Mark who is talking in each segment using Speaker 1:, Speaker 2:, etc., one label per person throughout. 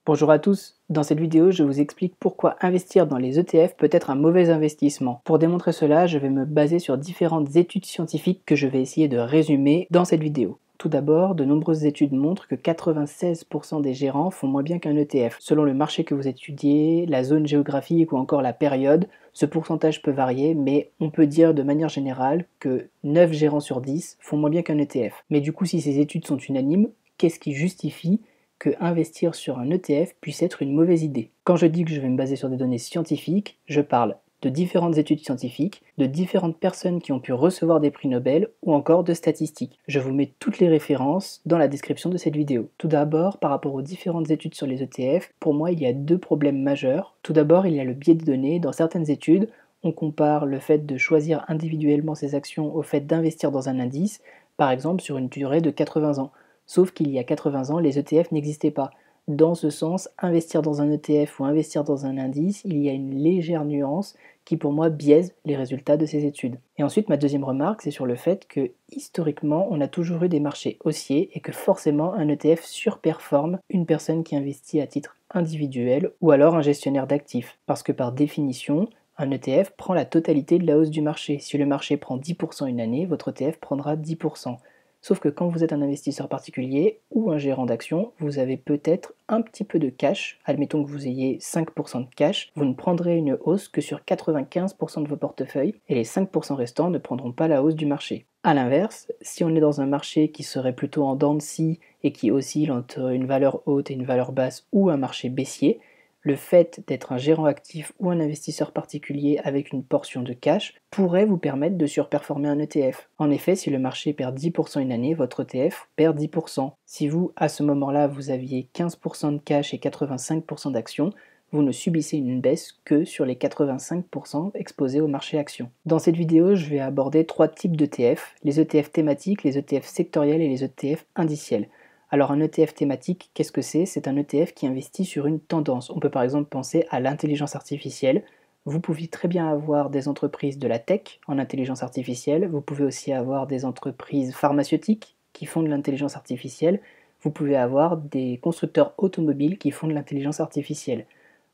Speaker 1: Bonjour à tous, dans cette vidéo je vous explique pourquoi investir dans les ETF peut être un mauvais investissement. Pour démontrer cela, je vais me baser sur différentes études scientifiques que je vais essayer de résumer dans cette vidéo. Tout d'abord, de nombreuses études montrent que 96% des gérants font moins bien qu'un ETF. Selon le marché que vous étudiez, la zone géographique ou encore la période, ce pourcentage peut varier, mais on peut dire de manière générale que 9 gérants sur 10 font moins bien qu'un ETF. Mais du coup, si ces études sont unanimes, qu'est-ce qui justifie que investir sur un ETF puisse être une mauvaise idée? Quand je dis que je vais me baser sur des données scientifiques, je parle de différentes études scientifiques, de différentes personnes qui ont pu recevoir des prix Nobel ou encore de statistiques. Je vous mets toutes les références dans la description de cette vidéo. Tout d'abord, par rapport aux différentes études sur les ETF, pour moi il y a deux problèmes majeurs. Tout d'abord, il y a le biais de données. Dans certaines études, on compare le fait de choisir individuellement ses actions au fait d'investir dans un indice, par exemple sur une durée de 80 ans. Sauf qu'il y a 80 ans, les ETF n'existaient pas. Dans ce sens, investir dans un ETF ou investir dans un indice, il y a une légère nuance qui pour moi biaise les résultats de ces études. Et ensuite, ma deuxième remarque, c'est sur le fait que historiquement, on a toujours eu des marchés haussiers et que forcément un ETF surperforme une personne qui investit à titre individuel ou alors un gestionnaire d'actifs. Parce que par définition, un ETF prend la totalité de la hausse du marché. Si le marché prend 10% une année, votre ETF prendra 10%. Sauf que quand vous êtes un investisseur particulier ou un gérant d'actions, vous avez peut-être un petit peu de cash. Admettons que vous ayez 5% de cash, vous ne prendrez une hausse que sur 95% de vos portefeuilles et les 5% restants ne prendront pas la hausse du marché. A l'inverse, si on est dans un marché qui serait plutôt en dents de scie et qui oscille entre une valeur haute et une valeur basse ou un marché baissier, le fait d'être un gérant actif ou un investisseur particulier avec une portion de cash pourrait vous permettre de surperformer un ETF. En effet, si le marché perd 10% une année, votre ETF perd 10%. Si vous, à ce moment-là, vous aviez 15% de cash et 85% d'actions, vous ne subissez une baisse que sur les 85% exposés au marché actions. Dans cette vidéo, je vais aborder trois types d'ETF, les ETF thématiques, les ETF sectoriels et les ETF indiciels. Alors un ETF thématique, qu'est-ce que c'est? C'est un ETF qui investit sur une tendance. On peut par exemple penser à l'intelligence artificielle. Vous pouvez très bien avoir des entreprises de la tech en intelligence artificielle. Vous pouvez aussi avoir des entreprises pharmaceutiques qui font de l'intelligence artificielle. Vous pouvez avoir des constructeurs automobiles qui font de l'intelligence artificielle.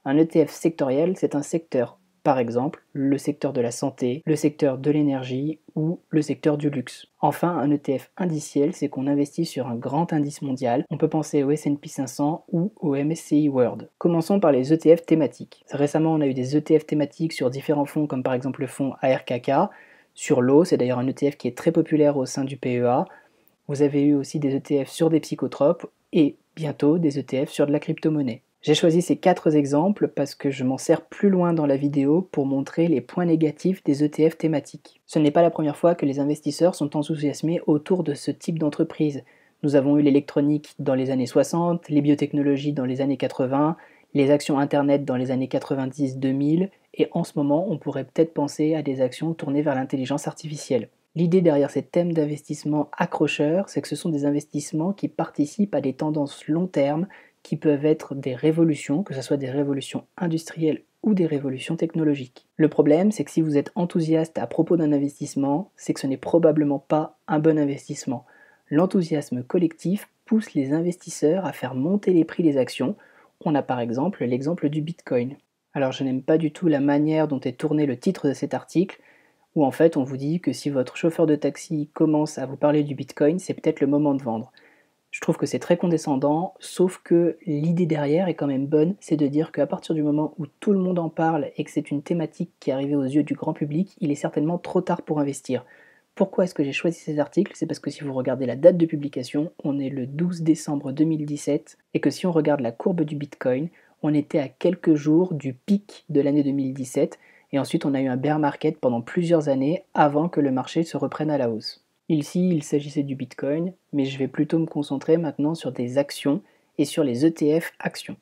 Speaker 1: Un ETF sectoriel, c'est un secteur, par exemple le secteur de la santé, le secteur de l'énergie ou le secteur du luxe. Enfin, un ETF indiciel, c'est qu'on investit sur un grand indice mondial. On peut penser au S&P 500 ou au MSCI World. Commençons par les ETF thématiques. Récemment, on a eu des ETF thématiques sur différents fonds, comme par exemple le fonds ARKK, sur l'eau, c'est d'ailleurs un ETF qui est très populaire au sein du PEA. Vous avez eu aussi des ETF sur des psychotropes et bientôt des ETF sur de la crypto-monnaie. J'ai choisi ces 4 exemples parce que je m'en sers plus loin dans la vidéo pour montrer les points négatifs des ETF thématiques. Ce n'est pas la première fois que les investisseurs sont enthousiasmés autour de ce type d'entreprise. Nous avons eu l'électronique dans les années 60, les biotechnologies dans les années 80, les actions internet dans les années 90-2000, et en ce moment on pourrait peut-être penser à des actions tournées vers l'intelligence artificielle. L'idée derrière ces thèmes d'investissement accrocheurs, c'est que ce sont des investissements qui participent à des tendances long terme qui peuvent être des révolutions, que ce soit des révolutions industrielles ou des révolutions technologiques. Le problème, c'est que si vous êtes enthousiaste à propos d'un investissement, c'est que ce n'est probablement pas un bon investissement. L'enthousiasme collectif pousse les investisseurs à faire monter les prix des actions. On a par exemple l'exemple du Bitcoin. Alors je n'aime pas du tout la manière dont est tourné le titre de cet article, où en fait on vous dit que si votre chauffeur de taxi commence à vous parler du Bitcoin, c'est peut-être le moment de vendre. Je trouve que c'est très condescendant, sauf que l'idée derrière est quand même bonne, c'est de dire qu'à partir du moment où tout le monde en parle et que c'est une thématique qui est arrivée aux yeux du grand public, il est certainement trop tard pour investir. Pourquoi est-ce que j'ai choisi ces articles? C'est parce que si vous regardez la date de publication, on est le 12 décembre 2017, et que si on regarde la courbe du Bitcoin, on était à quelques jours du pic de l'année 2017, et ensuite on a eu un bear market pendant plusieurs années avant que le marché se reprenne à la hausse. Ici, il s'agissait du Bitcoin, mais je vais plutôt me concentrer maintenant sur des actions et sur les ETF actions.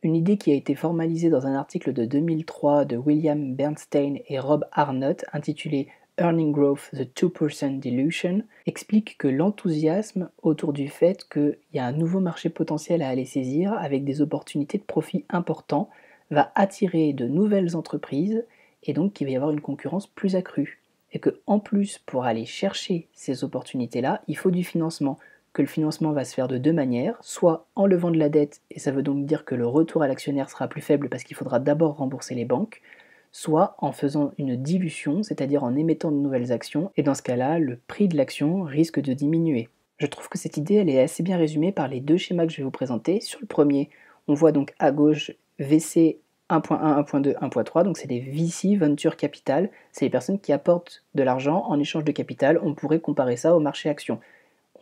Speaker 1: Une idée qui a été formalisée dans un article de 2003 de William Bernstein et Rob Arnott intitulé Earning Growth, the 2% Dilution, explique que l'enthousiasme autour du fait qu'il y a un nouveau marché potentiel à aller saisir avec des opportunités de profit importants va attirer de nouvelles entreprises et donc qu'il va y avoir une concurrence plus accrue. Et que en plus, pour aller chercher ces opportunités-là, il faut du financement, que le financement va se faire de deux manières, soit en levant de la dette, et ça veut donc dire que le retour à l'actionnaire sera plus faible parce qu'il faudra d'abord rembourser les banques, soit en faisant une dilution, c'est-à-dire en émettant de nouvelles actions, et dans ce cas-là, le prix de l'action risque de diminuer. Je trouve que cette idée elle est assez bien résumée par les deux schémas que je vais vous présenter. Sur le premier, on voit donc à gauche VC 1.1, 1.2, 1.3, donc c'est des VC, Venture Capital, c'est les personnes qui apportent de l'argent en échange de capital, on pourrait comparer ça au marché action.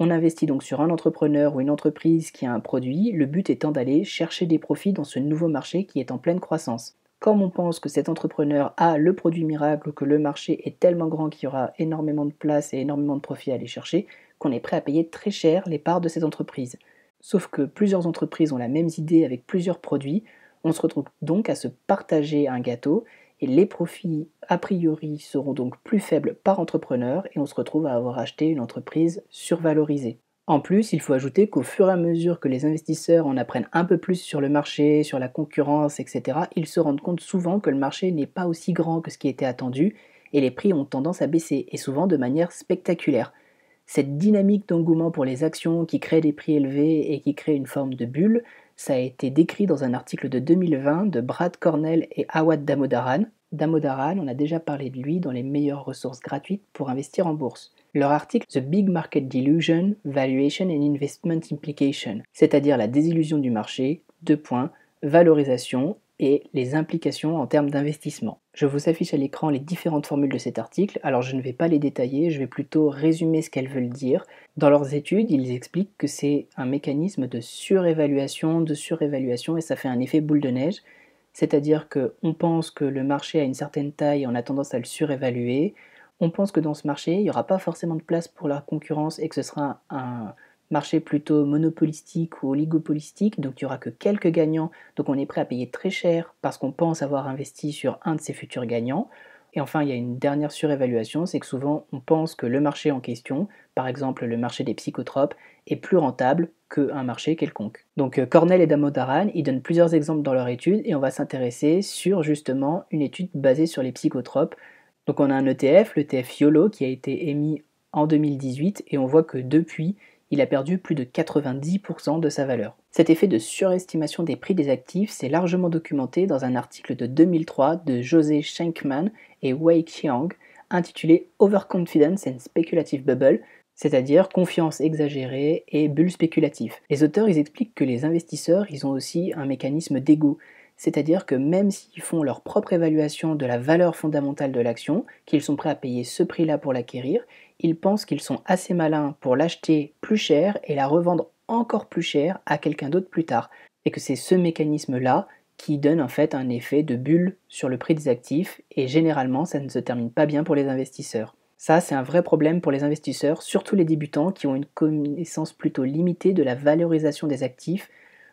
Speaker 1: On investit donc sur un entrepreneur ou une entreprise qui a un produit, le but étant d'aller chercher des profits dans ce nouveau marché qui est en pleine croissance. Comme on pense que cet entrepreneur a le produit miracle ou que le marché est tellement grand qu'il y aura énormément de place et énormément de profits à aller chercher, qu'on est prêt à payer très cher les parts de cette entreprise. Sauf que plusieurs entreprises ont la même idée avec plusieurs produits, on se retrouve donc à se partager un gâteau, et les profits a priori seront donc plus faibles par entrepreneur et on se retrouve à avoir acheté une entreprise survalorisée. En plus, il faut ajouter qu'au fur et à mesure que les investisseurs en apprennent un peu plus sur le marché, sur la concurrence, etc., ils se rendent compte souvent que le marché n'est pas aussi grand que ce qui était attendu et les prix ont tendance à baisser, et souvent de manière spectaculaire. Cette dynamique d'engouement pour les actions qui crée des prix élevés et qui crée une forme de bulle, ça a été décrit dans un article de 2020 de Brad Cornell et Awad Damodaran. Damodaran, on a déjà parlé de lui dans les meilleures ressources gratuites pour investir en bourse. Leur article The Big Market Delusion, Valuation and Investment Implication, c'est-à-dire la désillusion du marché, valorisation et les implications en termes d'investissement. Je vous affiche à l'écran les différentes formules de cet article, alors je ne vais pas les détailler, je vais plutôt résumer ce qu'elles veulent dire. Dans leurs études, ils expliquent que c'est un mécanisme de surévaluation, et ça fait un effet boule de neige, c'est-à-dire qu'on pense que le marché a une certaine taille et on a tendance à le surévaluer, on pense que dans ce marché, il n'y aura pas forcément de place pour la concurrence et que ce sera un marché plutôt monopolistique ou oligopolistique, donc il n'y aura que quelques gagnants, donc on est prêt à payer très cher parce qu'on pense avoir investi sur un de ces futurs gagnants. Et enfin, il y a une dernière surévaluation, c'est que souvent on pense que le marché en question, par exemple le marché des psychotropes, est plus rentable qu'un marché quelconque. Donc Cornell et Damodaran, ils donnent plusieurs exemples dans leur étude et on va s'intéresser sur justement une étude basée sur les psychotropes. Donc on a un ETF, l'ETF YOLO, qui a été émis en 2018 et on voit que depuis, il a perdu plus de 90% de sa valeur. Cet effet de surestimation des prix des actifs s'est largement documenté dans un article de 2003 de José Schenkman et Wei Qiang intitulé Overconfidence and Speculative Bubble, c'est-à-dire confiance exagérée et bulle spéculative. Les auteurs ils expliquent que les investisseurs ils ont aussi un mécanisme d'ego, c'est-à-dire que même s'ils font leur propre évaluation de la valeur fondamentale de l'action, qu'ils sont prêts à payer ce prix-là pour l'acquérir, ils pensent qu'ils sont assez malins pour l'acheter plus cher et la revendre encore plus cher à quelqu'un d'autre plus tard. Et que c'est ce mécanisme-là qui donne en fait un effet de bulle sur le prix des actifs et généralement ça ne se termine pas bien pour les investisseurs. Ça, c'est un vrai problème pour les investisseurs, surtout les débutants qui ont une connaissance plutôt limitée de la valorisation des actifs.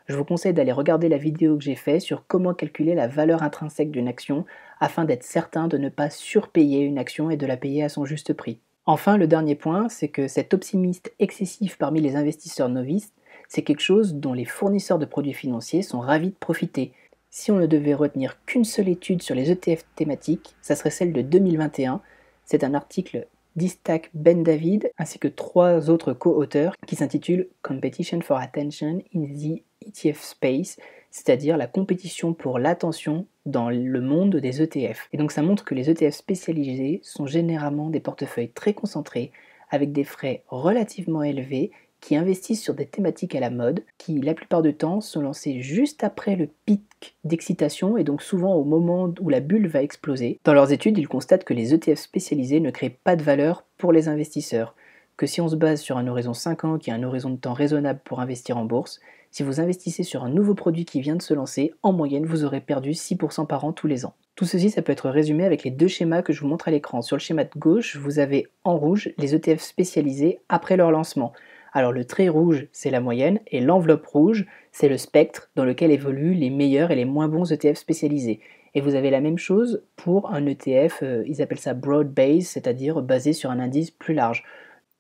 Speaker 1: Je vous conseille d'aller regarder la vidéo que j'ai faite sur comment calculer la valeur intrinsèque d'une action afin d'être certain de ne pas surpayer une action et de la payer à son juste prix. Enfin, le dernier point, c'est que cet optimisme excessif parmi les investisseurs novices, c'est quelque chose dont les fournisseurs de produits financiers sont ravis de profiter. Si on ne devait retenir qu'une seule étude sur les ETF thématiques, ça serait celle de 2021. C'est un article d'Istach Ben David ainsi que 3 autres co-auteurs qui s'intitule Competition for Attention in the ETF Space, c'est-à-dire la compétition pour l'attention dans le monde des ETF. Et donc ça montre que les ETF spécialisés sont généralement des portefeuilles très concentrés, avec des frais relativement élevés, qui investissent sur des thématiques à la mode, qui la plupart du temps sont lancées juste après le pic d'excitation et donc souvent au moment où la bulle va exploser. Dans leurs études, ils constatent que les ETF spécialisés ne créent pas de valeur pour les investisseurs, que si on se base sur un horizon 5 ans qui est un horizon de temps raisonnable pour investir en bourse, si vous investissez sur un nouveau produit qui vient de se lancer, en moyenne vous aurez perdu 6% par an tous les ans. Tout ceci, ça peut être résumé avec les deux schémas que je vous montre à l'écran. Sur le schéma de gauche, vous avez en rouge les ETF spécialisés après leur lancement. Alors le trait rouge, c'est la moyenne, et l'enveloppe rouge, c'est le spectre dans lequel évoluent les meilleurs et les moins bons ETF spécialisés. Et vous avez la même chose pour un ETF, ils appellent ça broad base, c'est-à-dire basé sur un indice plus large.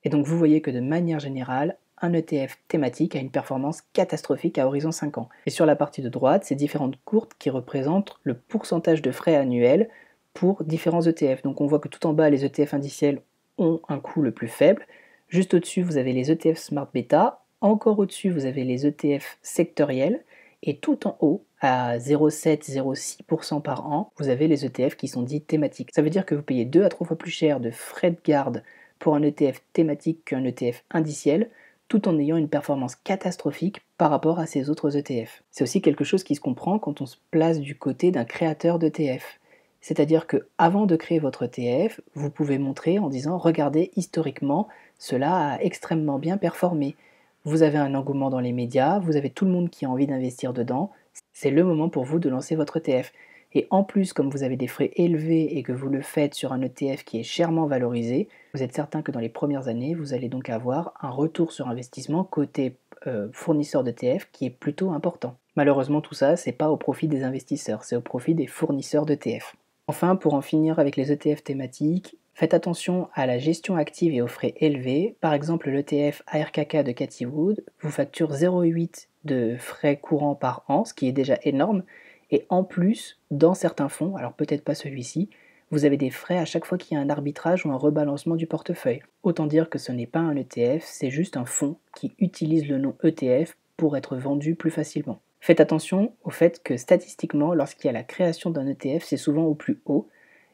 Speaker 1: Et donc vous voyez que de manière générale, un ETF thématique a une performance catastrophique à horizon 5 ans. Et sur la partie de droite, c'est différentes courbes qui représentent le pourcentage de frais annuels pour différents ETF. Donc on voit que tout en bas, les ETF indiciels ont un coût le plus faible. Juste au-dessus, vous avez les ETF Smart Beta. Encore au-dessus, vous avez les ETF sectoriels. Et tout en haut, à 0,7-0,6% par an, vous avez les ETF qui sont dits thématiques. Ça veut dire que vous payez 2 à 3 fois plus cher de frais de garde pour un ETF thématique qu'un ETF indiciel, tout en ayant une performance catastrophique par rapport à ces autres ETF. C'est aussi quelque chose qui se comprend quand on se place du côté d'un créateur d'ETF. C'est-à-dire que avant de créer votre ETF, vous pouvez montrer en disant regardez historiquement, cela a extrêmement bien performé. Vous avez un engouement dans les médias, vous avez tout le monde qui a envie d'investir dedans, c'est le moment pour vous de lancer votre ETF. Et en plus, comme vous avez des frais élevés et que vous le faites sur un ETF qui est chèrement valorisé, vous êtes certain que dans les premières années, vous allez donc avoir un retour sur investissement côté fournisseur d'ETF qui est plutôt important. Malheureusement, tout ça, c'est pas au profit des investisseurs, c'est au profit des fournisseurs d'ETF. Enfin, pour en finir avec les ETF thématiques, faites attention à la gestion active et aux frais élevés. Par exemple, l'ETF ARKK de Cathie Wood vous facture 0,8 de frais courants par an, ce qui est déjà énorme. Et en plus, dans certains fonds, alors peut-être pas celui-ci, vous avez des frais à chaque fois qu'il y a un arbitrage ou un rebalancement du portefeuille. Autant dire que ce n'est pas un ETF, c'est juste un fonds qui utilise le nom ETF pour être vendu plus facilement. Faites attention au fait que statistiquement, lorsqu'il y a la création d'un ETF, c'est souvent au plus haut.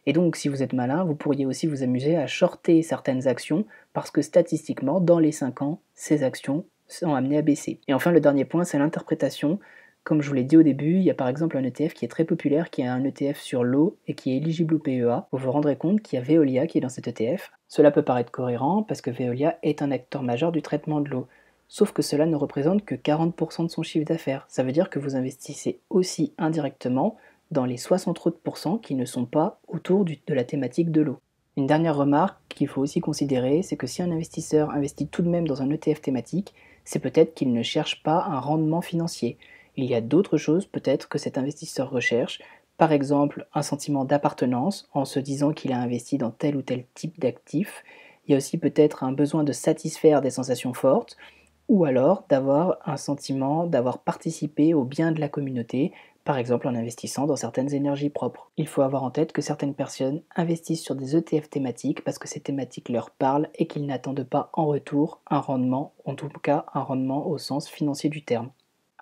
Speaker 1: Et donc, si vous êtes malin, vous pourriez aussi vous amuser à shorter certaines actions parce que statistiquement, dans les 5 ans, ces actions sont amenées à baisser. Et enfin, le dernier point, c'est l'interprétation. Comme je vous l'ai dit au début, il y a par exemple un ETF qui est très populaire, qui est un ETF sur l'eau et qui est éligible au PEA. Vous vous rendrez compte qu'il y a Veolia qui est dans cet ETF. Cela peut paraître cohérent parce que Veolia est un acteur majeur du traitement de l'eau. Sauf que cela ne représente que 40% de son chiffre d'affaires. Ça veut dire que vous investissez aussi indirectement dans les 60 autres pourcents qui ne sont pas autour de la thématique de l'eau. Une dernière remarque qu'il faut aussi considérer, c'est que si un investisseur investit tout de même dans un ETF thématique, c'est peut-être qu'il ne cherche pas un rendement financier. Il y a d'autres choses peut-être que cet investisseur recherche, par exemple un sentiment d'appartenance en se disant qu'il a investi dans tel ou tel type d'actif. Il y a aussi peut-être un besoin de satisfaire des sensations fortes, ou alors d'avoir un sentiment d'avoir participé au bien de la communauté, par exemple en investissant dans certaines énergies propres. Il faut avoir en tête que certaines personnes investissent sur des ETF thématiques parce que ces thématiques leur parlent et qu'ils n'attendent pas en retour un rendement, en tout cas un rendement au sens financier du terme.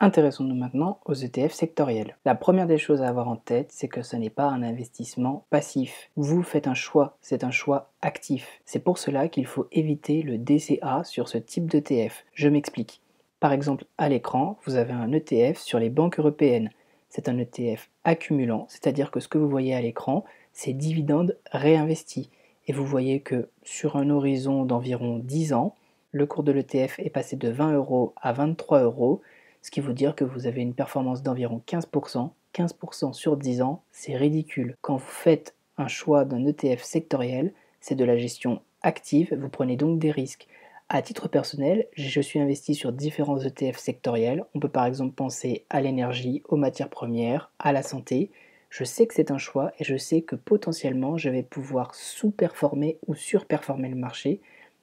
Speaker 1: Intéressons-nous maintenant aux ETF sectoriels. La première des choses à avoir en tête, c'est que ce n'est pas un investissement passif. Vous faites un choix, c'est un choix actif. C'est pour cela qu'il faut éviter le DCA sur ce type d'ETF. Je m'explique. Par exemple, à l'écran, vous avez un ETF sur les banques européennes. C'est un ETF accumulant, c'est-à-dire que ce que vous voyez à l'écran, c'est dividendes réinvestis. Et vous voyez que sur un horizon d'environ 10 ans, le cours de l'ETF est passé de 20 € à 23 €, ce qui veut dire que vous avez une performance d'environ 15%. 15% sur 10 ans, c'est ridicule. Quand vous faites un choix d'un ETF sectoriel, c'est de la gestion active, vous prenez donc des risques. À titre personnel, je suis investi sur différents ETF sectoriels. On peut par exemple penser à l'énergie, aux matières premières, à la santé. Je sais que c'est un choix et je sais que potentiellement je vais pouvoir sous-performer ou surperformer le marché,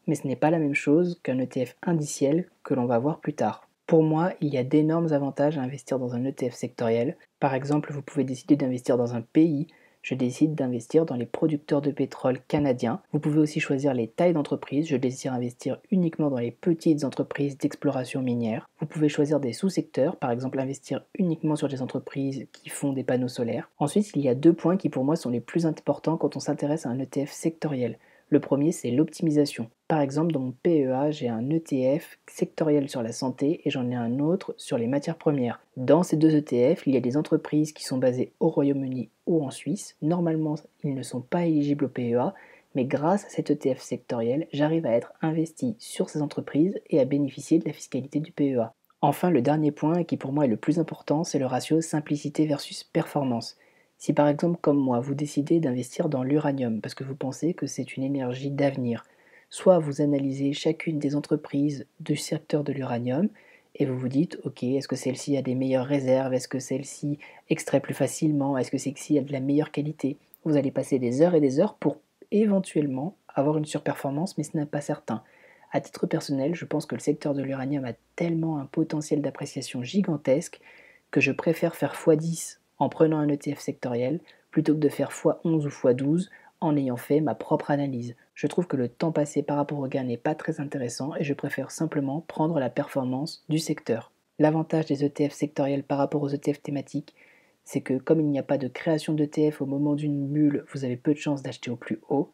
Speaker 1: mais ce n'est pas la même chose qu'un ETF indiciel que l'on va voir plus tard. Pour moi, il y a d'énormes avantages à investir dans un ETF sectoriel. Par exemple, vous pouvez décider d'investir dans un pays. Je décide d'investir dans les producteurs de pétrole canadiens. Vous pouvez aussi choisir les tailles d'entreprise. Je désire investir uniquement dans les petites entreprises d'exploration minière. Vous pouvez choisir des sous-secteurs, par exemple investir uniquement sur des entreprises qui font des panneaux solaires. Ensuite, il y a 2 points qui pour moi sont les plus importants quand on s'intéresse à un ETF sectoriel. Le premier, c'est l'optimisation. Par exemple, dans mon PEA, j'ai un ETF sectoriel sur la santé et j'en ai un autre sur les matières premières. Dans ces 2 ETF, il y a des entreprises qui sont basées au Royaume-Uni ou en Suisse. Normalement, ils ne sont pas éligibles au PEA, mais grâce à cet ETF sectoriel, j'arrive à être investi sur ces entreprises et à bénéficier de la fiscalité du PEA. Enfin, le dernier point, qui pour moi est le plus important, c'est le ratio simplicité versus performance. Si par exemple, comme moi, vous décidez d'investir dans l'uranium parce que vous pensez que c'est une énergie d'avenir, soit vous analysez chacune des entreprises du secteur de l'uranium et vous vous dites, ok, est-ce que celle-ci a des meilleures réserves, est-ce que celle-ci extrait plus facilement, est-ce que celle-ci a de la meilleure qualité. Vous allez passer des heures et des heures pour éventuellement avoir une surperformance, mais ce n'est pas certain. À titre personnel, je pense que le secteur de l'uranium a tellement un potentiel d'appréciation gigantesque que je préfère faire x10 en prenant un ETF sectoriel plutôt que de faire x11 ou x12 en ayant fait ma propre analyse. Je trouve que le temps passé par rapport au gain n'est pas très intéressant et je préfère simplement prendre la performance du secteur. L'avantage des ETF sectoriels par rapport aux ETF thématiques, c'est que comme il n'y a pas de création d'ETF au moment d'une bulle, vous avez peu de chances d'acheter au plus haut.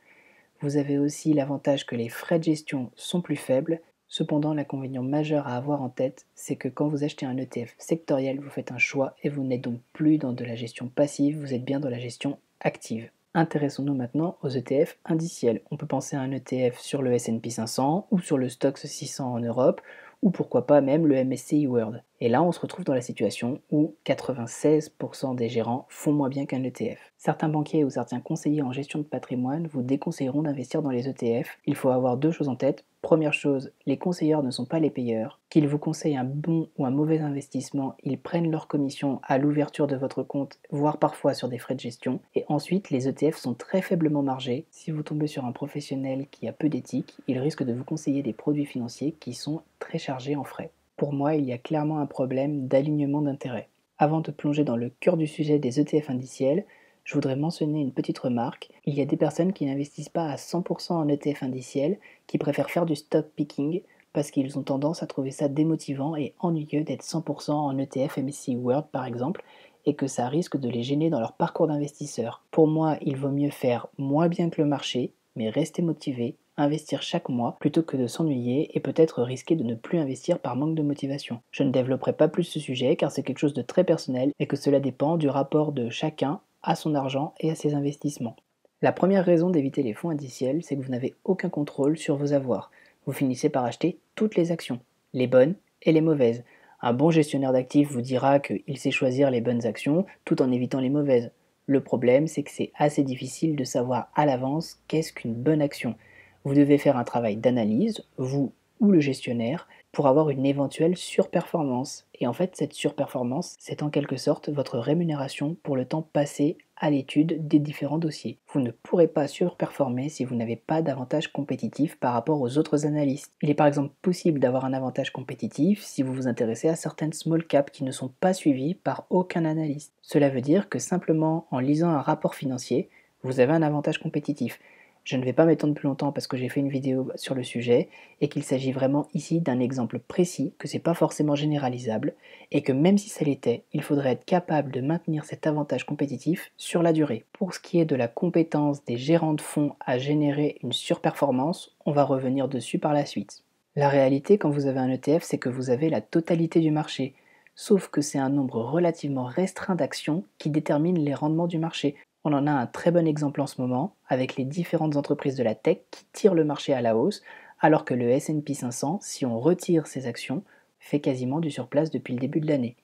Speaker 1: Vous avez aussi l'avantage que les frais de gestion sont plus faibles. Cependant, l'inconvénient majeur à avoir en tête, c'est que quand vous achetez un ETF sectoriel, vous faites un choix et vous n'êtes donc plus dans de la gestion passive, vous êtes bien dans la gestion active. Intéressons-nous maintenant aux ETF indiciels. On peut penser à un ETF sur le S&P 500 ou sur le Stoxx 600 en Europe, ou pourquoi pas même le MSCI World. Et là, on se retrouve dans la situation où 96% des gérants font moins bien qu'un ETF. Certains banquiers ou certains conseillers en gestion de patrimoine vous déconseilleront d'investir dans les ETF. Il faut avoir deux choses en tête. Première chose, les conseilleurs ne sont pas les payeurs. Qu'ils vous conseillent un bon ou un mauvais investissement, ils prennent leur commission à l'ouverture de votre compte, voire parfois sur des frais de gestion. Et ensuite, les ETF sont très faiblement margés. Si vous tombez sur un professionnel qui a peu d'éthique, il risque de vous conseiller des produits financiers qui sont très chargés en frais. Pour moi, il y a clairement un problème d'alignement d'intérêts. Avant de plonger dans le cœur du sujet des ETF indiciels, je voudrais mentionner une petite remarque. Il y a des personnes qui n'investissent pas à 100% en ETF indiciels, qui préfèrent faire du stock picking parce qu'ils ont tendance à trouver ça démotivant et ennuyeux d'être 100% en ETF MSCI World par exemple, et que ça risque de les gêner dans leur parcours d'investisseur. Pour moi, il vaut mieux faire moins bien que le marché, mais rester motivé, investir chaque mois plutôt que de s'ennuyer et peut-être risquer de ne plus investir par manque de motivation. Je ne développerai pas plus ce sujet car c'est quelque chose de très personnel et que cela dépend du rapport de chacun à son argent et à ses investissements. La première raison d'éviter les fonds indiciels, c'est que vous n'avez aucun contrôle sur vos avoirs. Vous finissez par acheter toutes les actions, les bonnes et les mauvaises. Un bon gestionnaire d'actifs vous dira qu'il sait choisir les bonnes actions tout en évitant les mauvaises. Le problème, c'est que c'est assez difficile de savoir à l'avance qu'est-ce qu'une bonne action. Vous devez faire un travail d'analyse, vous ou le gestionnaire, pour avoir une éventuelle surperformance. Et en fait, cette surperformance, c'est en quelque sorte votre rémunération pour le temps passé à l'étude des différents dossiers. Vous ne pourrez pas surperformer si vous n'avez pas d'avantage compétitif par rapport aux autres analystes. Il est par exemple possible d'avoir un avantage compétitif si vous vous intéressez à certaines small caps qui ne sont pas suivies par aucun analyste. Cela veut dire que simplement en lisant un rapport financier, vous avez un avantage compétitif. Je ne vais pas m'étendre plus longtemps parce que j'ai fait une vidéo sur le sujet et qu'il s'agit vraiment ici d'un exemple précis, que c'est pas forcément généralisable et que même si ça l'était, il faudrait être capable de maintenir cet avantage compétitif sur la durée. Pour ce qui est de la compétence des gérants de fonds à générer une surperformance, on va revenir dessus par la suite. La réalité quand vous avez un ETF, c'est que vous avez la totalité du marché, sauf que c'est un nombre relativement restreint d'actions qui déterminent les rendements du marché. On en a un très bon exemple en ce moment avec les différentes entreprises de la tech qui tirent le marché à la hausse, alors que le S&P 500, si on retire ses actions, fait quasiment du surplace depuis le début de l'année.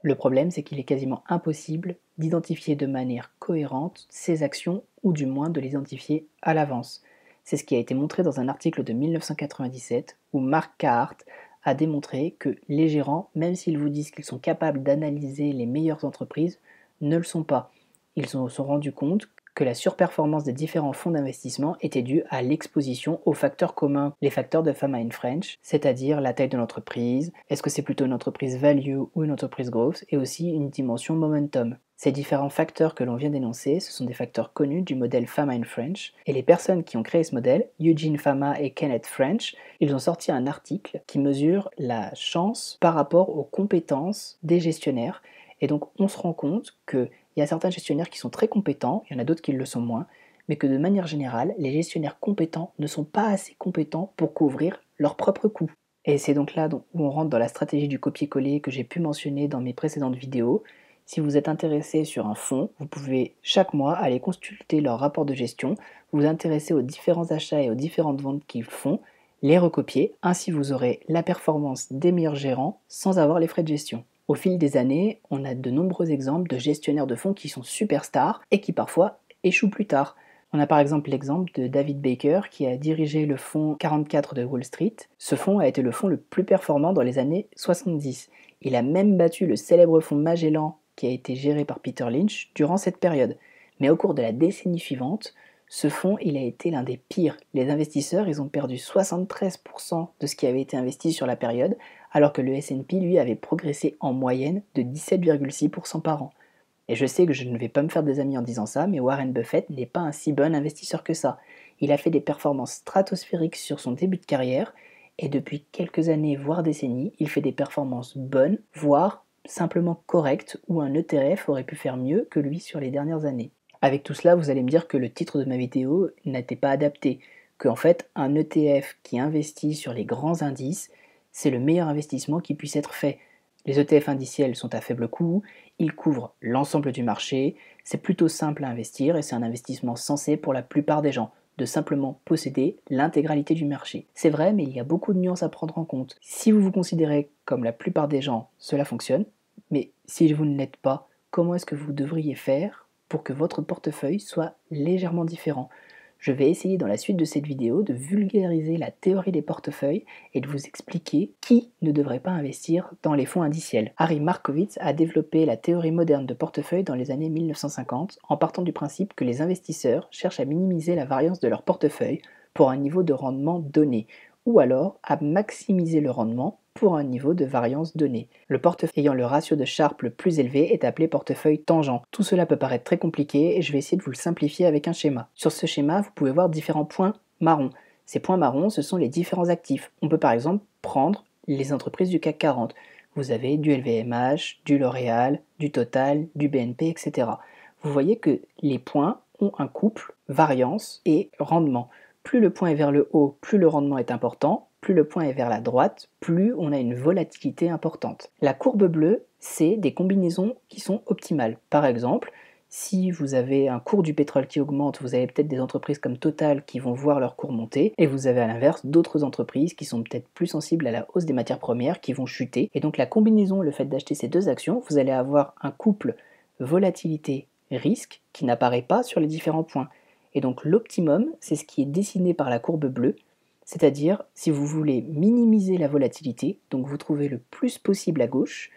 Speaker 1: Le problème, c'est qu'il est quasiment impossible d'identifier de manière cohérente ces actions, ou du moins de les identifier à l'avance. C'est ce qui a été montré dans un article de 1997 où Mark Carhart a démontré que les gérants, même s'ils vous disent qu'ils sont capables d'analyser les meilleures entreprises, ne le sont pas. Ils se sont rendus compte que la surperformance des différents fonds d'investissement était due à l'exposition aux facteurs communs, les facteurs de Fama and French, c'est-à-dire la taille de l'entreprise, est-ce que c'est plutôt une entreprise value ou une entreprise growth, et aussi une dimension momentum. Ces différents facteurs que l'on vient d'énoncer, ce sont des facteurs connus du modèle Fama and French, et les personnes qui ont créé ce modèle, Eugene Fama et Kenneth French, ils ont sorti un article qui mesure la chance par rapport aux compétences des gestionnaires, et donc on se rend compte que il y a certains gestionnaires qui sont très compétents, il y en a d'autres qui le sont moins, mais que de manière générale, les gestionnaires compétents ne sont pas assez compétents pour couvrir leurs propres coûts. Et c'est donc là où on rentre dans la stratégie du copier-coller que j'ai pu mentionner dans mes précédentes vidéos. Si vous êtes intéressé sur un fonds, vous pouvez chaque mois aller consulter leur rapport de gestion, vous intéresser aux différents achats et aux différentes ventes qu'ils font, les recopier, ainsi vous aurez la performance des meilleurs gérants sans avoir les frais de gestion. Au fil des années, on a de nombreux exemples de gestionnaires de fonds qui sont superstars et qui parfois échouent plus tard. On a par exemple l'exemple de David Baker qui a dirigé le fonds 44 de Wall Street. Ce fonds a été le fonds le plus performant dans les années 70. Il a même battu le célèbre fonds Magellan qui a été géré par Peter Lynch durant cette période. Mais au cours de la décennie suivante, ce fonds il a été l'un des pires. Les investisseurs ils ont perdu 73% de ce qui avait été investi sur la période, alors que le S&P lui avait progressé en moyenne de 17,6% par an. Et je sais que je ne vais pas me faire des amis en disant ça, mais Warren Buffett n'est pas un si bon investisseur que ça. Il a fait des performances stratosphériques sur son début de carrière, et depuis quelques années, voire décennies, il fait des performances bonnes, voire simplement correctes, où un ETF aurait pu faire mieux que lui sur les dernières années. Avec tout cela, vous allez me dire que le titre de ma vidéo n'était pas adapté, qu'en fait, un ETF qui investit sur les grands indices, c'est le meilleur investissement qui puisse être fait. Les ETF indiciels sont à faible coût, ils couvrent l'ensemble du marché, c'est plutôt simple à investir et c'est un investissement sensé pour la plupart des gens, de simplement posséder l'intégralité du marché. C'est vrai, mais il y a beaucoup de nuances à prendre en compte. Si vous vous considérez comme la plupart des gens, cela fonctionne, mais si vous ne l'êtes pas, comment est-ce que vous devriez faire pour que votre portefeuille soit légèrement différent? Je vais essayer dans la suite de cette vidéo de vulgariser la théorie des portefeuilles et de vous expliquer qui ne devrait pas investir dans les fonds indiciels. Harry Markowitz a développé la théorie moderne de portefeuille dans les années 1950 en partant du principe que les investisseurs cherchent à minimiser la variance de leur portefeuille pour un niveau de rendement donné, ou alors à maximiser le rendement pour un niveau de variance donné. Le portefeuille ayant le ratio de Sharpe le plus élevé est appelé portefeuille tangent. Tout cela peut paraître très compliqué et je vais essayer de vous le simplifier avec un schéma. Sur ce schéma, vous pouvez voir différents points marrons. Ces points marrons, ce sont les différents actifs. On peut par exemple prendre les entreprises du CAC 40. Vous avez du LVMH, du L'Oréal, du Total, du BNP, etc. Vous voyez que les points ont un couple variance et rendement. Plus le point est vers le haut, plus le rendement est important. Plus le point est vers la droite, plus on a une volatilité importante. La courbe bleue, c'est des combinaisons qui sont optimales. Par exemple, si vous avez un cours du pétrole qui augmente, vous avez peut-être des entreprises comme Total qui vont voir leur cours monter, et vous avez à l'inverse d'autres entreprises qui sont peut-être plus sensibles à la hausse des matières premières qui vont chuter. Et donc la combinaison, le fait d'acheter ces deux actions, vous allez avoir un couple volatilité-risque qui n'apparaît pas sur les différents points. Et donc l'optimum, c'est ce qui est dessiné par la courbe bleue, c'est-à-dire si vous voulez minimiser la volatilité, donc vous trouvez le plus possible à gauche,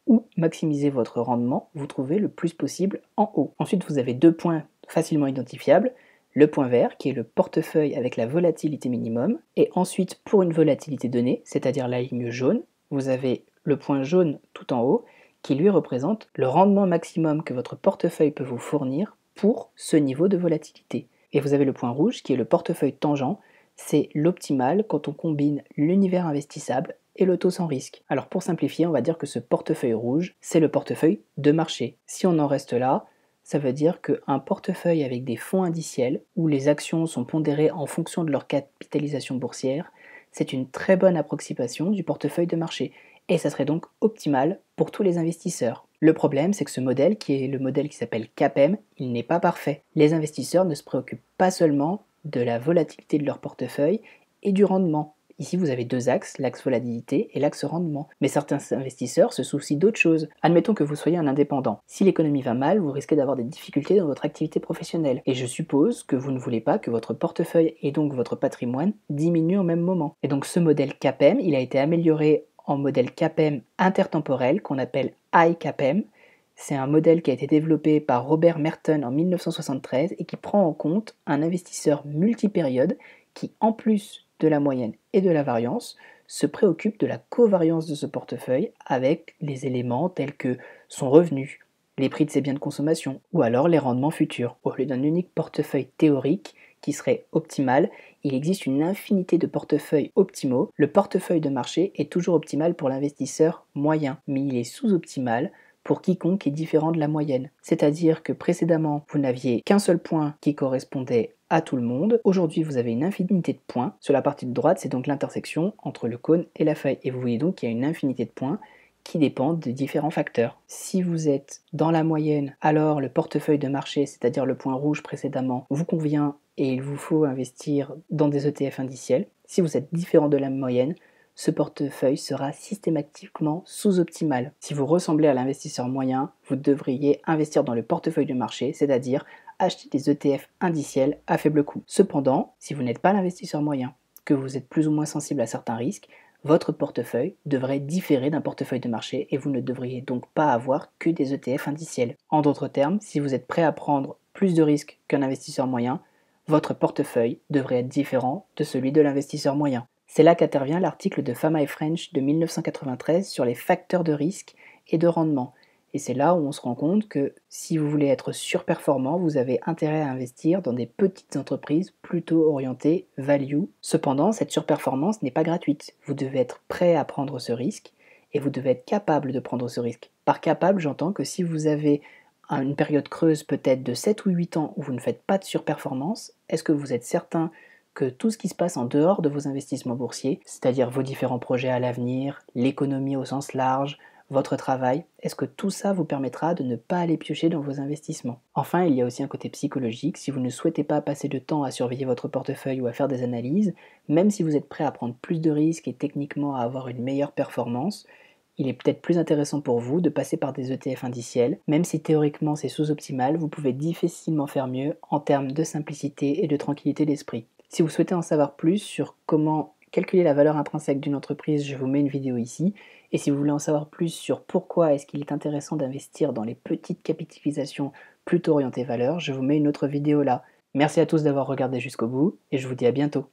Speaker 1: ou maximiser votre rendement, vous trouvez le plus possible en haut. Ensuite, vous avez deux points facilement identifiables, le point vert qui est le portefeuille avec la volatilité minimum, et ensuite pour une volatilité donnée, c'est-à-dire la ligne jaune, vous avez le point jaune tout en haut qui lui représente le rendement maximum que votre portefeuille peut vous fournir pour ce niveau de volatilité. Et vous avez le point rouge qui est le portefeuille tangent, c'est l'optimal quand on combine l'univers investissable et le taux sans risque. Alors pour simplifier, on va dire que ce portefeuille rouge, c'est le portefeuille de marché. Si on en reste là, ça veut dire qu'un portefeuille avec des fonds indiciels, où les actions sont pondérées en fonction de leur capitalisation boursière, c'est une très bonne approximation du portefeuille de marché. Et ça serait donc optimal pour tous les investisseurs. Le problème, c'est que ce modèle, qui est le modèle qui s'appelle CAPM, il n'est pas parfait. Les investisseurs ne se préoccupent pas seulement de la volatilité de leur portefeuille et du rendement. Ici, vous avez deux axes, l'axe volatilité et l'axe rendement. Mais certains investisseurs se soucient d'autres choses. Admettons que vous soyez un indépendant. Si l'économie va mal, vous risquez d'avoir des difficultés dans votre activité professionnelle. Et je suppose que vous ne voulez pas que votre portefeuille et donc votre patrimoine diminuent au même moment. Et donc ce modèle CAPM, il a été amélioré en modèle CAPM intertemporel qu'on appelle iCAPM. C'est un modèle qui a été développé par Robert Merton en 1973 et qui prend en compte un investisseur multipériode qui, en plus de la moyenne et de la variance, se préoccupe de la covariance de ce portefeuille avec les éléments tels que son revenu, les prix de ses biens de consommation ou alors les rendements futurs. Au lieu d'un unique portefeuille théorique qui serait optimal, il existe une infinité de portefeuilles optimaux. Le portefeuille de marché est toujours optimal pour l'investisseur moyen, mais il est sous-optimal pour quiconque est différent de la moyenne. C'est-à-dire que précédemment, vous n'aviez qu'un seul point qui correspondait à tout le monde. Aujourd'hui, vous avez une infinité de points. Sur la partie de droite, c'est donc l'intersection entre le cône et la feuille. Et vous voyez donc qu'il y a une infinité de points qui dépendent de différents facteurs. Si vous êtes dans la moyenne, alors le portefeuille de marché, c'est-à-dire le point rouge précédemment, vous convient et il vous faut investir dans des ETF indiciels. Si vous êtes différent de la moyenne, ce portefeuille sera systématiquement sous-optimal. Si vous ressemblez à l'investisseur moyen, vous devriez investir dans le portefeuille de marché, c'est-à-dire acheter des ETF indiciels à faible coût. Cependant, si vous n'êtes pas l'investisseur moyen, que vous êtes plus ou moins sensible à certains risques, votre portefeuille devrait différer d'un portefeuille de marché et vous ne devriez donc pas avoir que des ETF indiciels. En d'autres termes, si vous êtes prêt à prendre plus de risques qu'un investisseur moyen, votre portefeuille devrait être différent de celui de l'investisseur moyen. C'est là qu'intervient l'article de Fama et French de 1993 sur les facteurs de risque et de rendement. Et c'est là où on se rend compte que si vous voulez être surperformant, vous avez intérêt à investir dans des petites entreprises plutôt orientées value. Cependant, cette surperformance n'est pas gratuite. Vous devez être prêt à prendre ce risque et vous devez être capable de prendre ce risque. Par capable, j'entends que si vous avez une période creuse peut-être de 7 ou 8 ans où vous ne faites pas de surperformance, est-ce que vous êtes certain que tout ce qui se passe en dehors de vos investissements boursiers, c'est-à-dire vos différents projets à l'avenir, l'économie au sens large, votre travail, est-ce que tout ça vous permettra de ne pas aller piocher dans vos investissements? Enfin, il y a aussi un côté psychologique. Si vous ne souhaitez pas passer de temps à surveiller votre portefeuille ou à faire des analyses, même si vous êtes prêt à prendre plus de risques et techniquement à avoir une meilleure performance, il est peut-être plus intéressant pour vous de passer par des ETF indiciels. Même si théoriquement c'est sous-optimal, vous pouvez difficilement faire mieux en termes de simplicité et de tranquillité d'esprit. Si vous souhaitez en savoir plus sur comment calculer la valeur intrinsèque d'une entreprise, je vous mets une vidéo ici. Et si vous voulez en savoir plus sur pourquoi est-ce qu'il est intéressant d'investir dans les petites capitalisations plutôt orientées valeur, je vous mets une autre vidéo là. Merci à tous d'avoir regardé jusqu'au bout et je vous dis à bientôt.